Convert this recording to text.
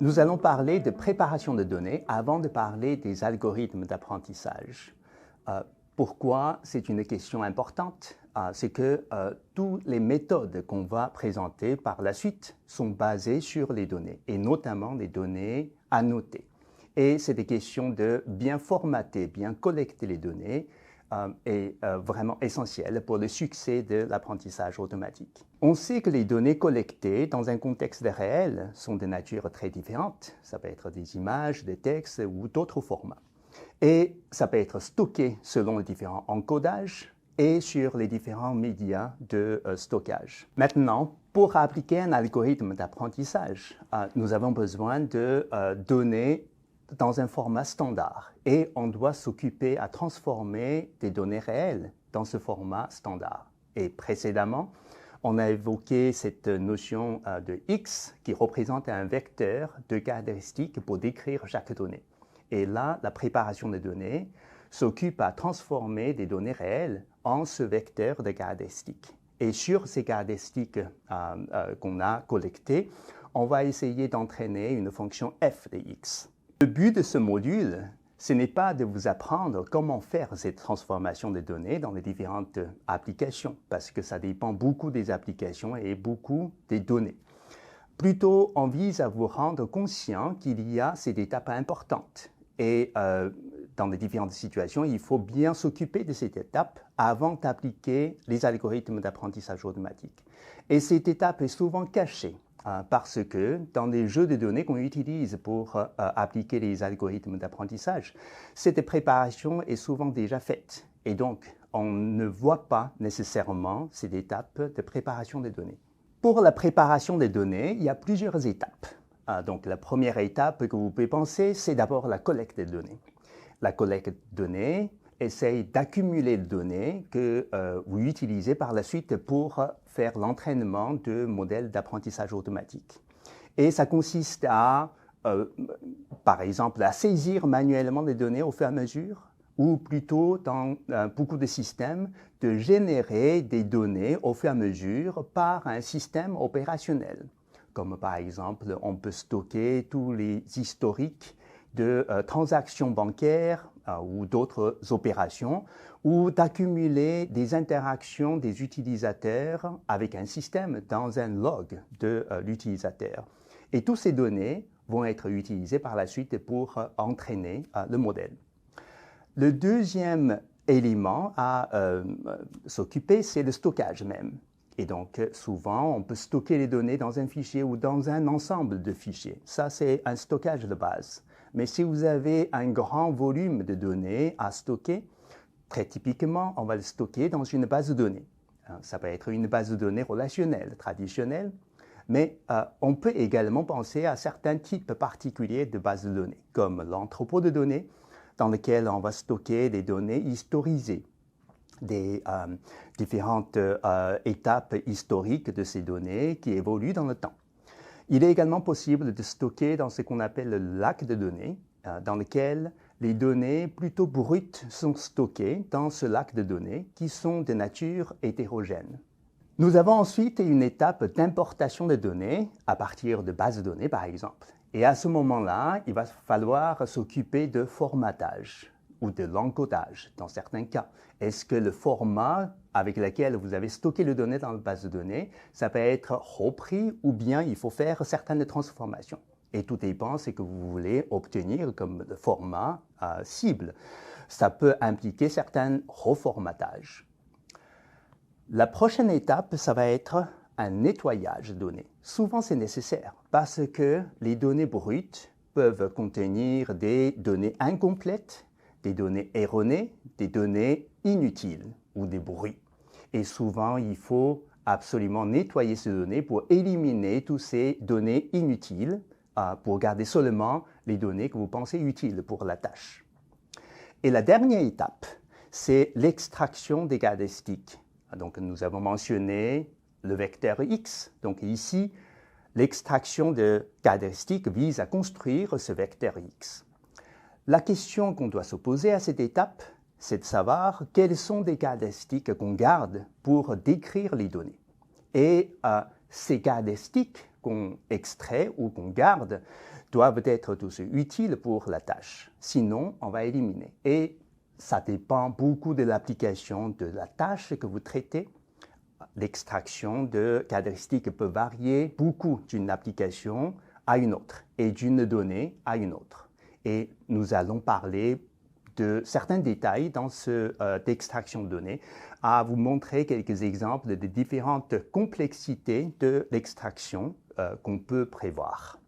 Nous allons parler de préparation de données avant de parler des algorithmes d'apprentissage. Pourquoi c'est une question importante? C'est que toutes les méthodes qu'on va présenter par la suite sont basées sur les données, et notamment les données annotées. Et c'est des questions de bien formater, bien collecter les données, est vraiment essentiel pour le succès de l'apprentissage automatique. On sait que les données collectées dans un contexte réel sont de nature très différente. Ça peut être des images, des textes ou d'autres formats. Et ça peut être stocké selon les différents encodages et sur les différents médias de stockage. Maintenant, pour appliquer un algorithme d'apprentissage, nous avons besoin de données dans un format standard et on doit s'occuper à transformer des données réelles dans ce format standard. Et précédemment, on a évoqué cette notion de X qui représente un vecteur de caractéristiques pour décrire chaque donnée. Et là, la préparation des données s'occupe à transformer des données réelles en ce vecteur de caractéristiques. Et sur ces caractéristiques qu'on a collectées, on va essayer d'entraîner une fonction f de x. Le but de ce module, ce n'est pas de vous apprendre comment faire cette transformation de données dans les différentes applications, parce que ça dépend beaucoup des applications et beaucoup des données. Plutôt, on vise à vous rendre conscient qu'il y a ces étapes importantes. Et dans les différentes situations, il faut bien s'occuper de cette étape avant d'appliquer les algorithmes d'apprentissage automatique. Et cette étape est souvent cachée parce que dans les jeux de données qu'on utilise pour appliquer les algorithmes d'apprentissage, cette préparation est souvent déjà faite. Et donc, on ne voit pas nécessairement cette étape de préparation des données. Pour la préparation des données, il y a plusieurs étapes. Donc, la première étape que vous pouvez penser, c'est d'abord la collecte des données. La collecte de données essaye d'accumuler les données que vous utilisez par la suite pour faire l'entraînement de modèles d'apprentissage automatique. Et ça consiste à, par exemple, à saisir manuellement les données au fur et à mesure, ou plutôt dans beaucoup de systèmes, de générer des données au fur et à mesure par un système opérationnel. Comme par exemple, on peut stocker tous les historiques de transactions bancaires ou d'autres opérations, ou d'accumuler des interactions des utilisateurs avec un système dans un log de l'utilisateur. Et toutes ces données vont être utilisées par la suite pour entraîner le modèle. Le deuxième élément à s'occuper, c'est le stockage même. Et donc, souvent, on peut stocker les données dans un fichier ou dans un ensemble de fichiers. Ça, c'est un stockage de base. Mais si vous avez un grand volume de données à stocker, très typiquement, on va le stocker dans une base de données. Ça peut être une base de données relationnelle, traditionnelle, mais on peut également penser à certains types particuliers de bases de données, comme l'entrepôt de données, dans lequel on va stocker des données historisées, des différentes étapes historiques de ces données qui évoluent dans le temps. Il est également possible de stocker dans ce qu'on appelle le lac de données, dans lequel les données plutôt brutes sont stockées dans ce lac de données qui sont de nature hétérogène. Nous avons ensuite une étape d'importation de données à partir de bases de données, par exemple. Et à ce moment-là, il va falloir s'occuper de formatage ou de l'encodage dans certains cas. Est-ce que le format avec lequel vous avez stocké les données dans la base de données, ça peut être repris ou bien il faut faire certaines transformations. Et tout dépend de ce que vous voulez obtenir comme format cible. Ça peut impliquer certains reformatages. La prochaine étape, ça va être un nettoyage de données. Souvent, c'est nécessaire parce que les données brutes peuvent contenir des données incomplètes, des données erronées, des données inutiles ou des bruits. Et souvent, il faut absolument nettoyer ces données pour éliminer toutes ces données inutiles, pour garder seulement les données que vous pensez utiles pour la tâche. Et la dernière étape, c'est l'extraction des caractéristiques. Donc, nous avons mentionné le vecteur X. Donc ici, l'extraction de caractéristiques vise à construire ce vecteur X. La question qu'on doit se poser à cette étape, c'est de savoir quelles sont les caractéristiques qu'on garde pour décrire les données. Et ces caractéristiques qu'on extrait ou qu'on garde doivent être tous utiles pour la tâche. Sinon, on va éliminer. Et ça dépend beaucoup de l'application de la tâche que vous traitez. L'extraction de caractéristiques peut varier beaucoup d'une application à une autre et d'une donnée à une autre. Et nous allons parler de certains détails dans cette extraction de données, à vous montrer quelques exemples de différentes complexités de l'extraction qu'on peut prévoir.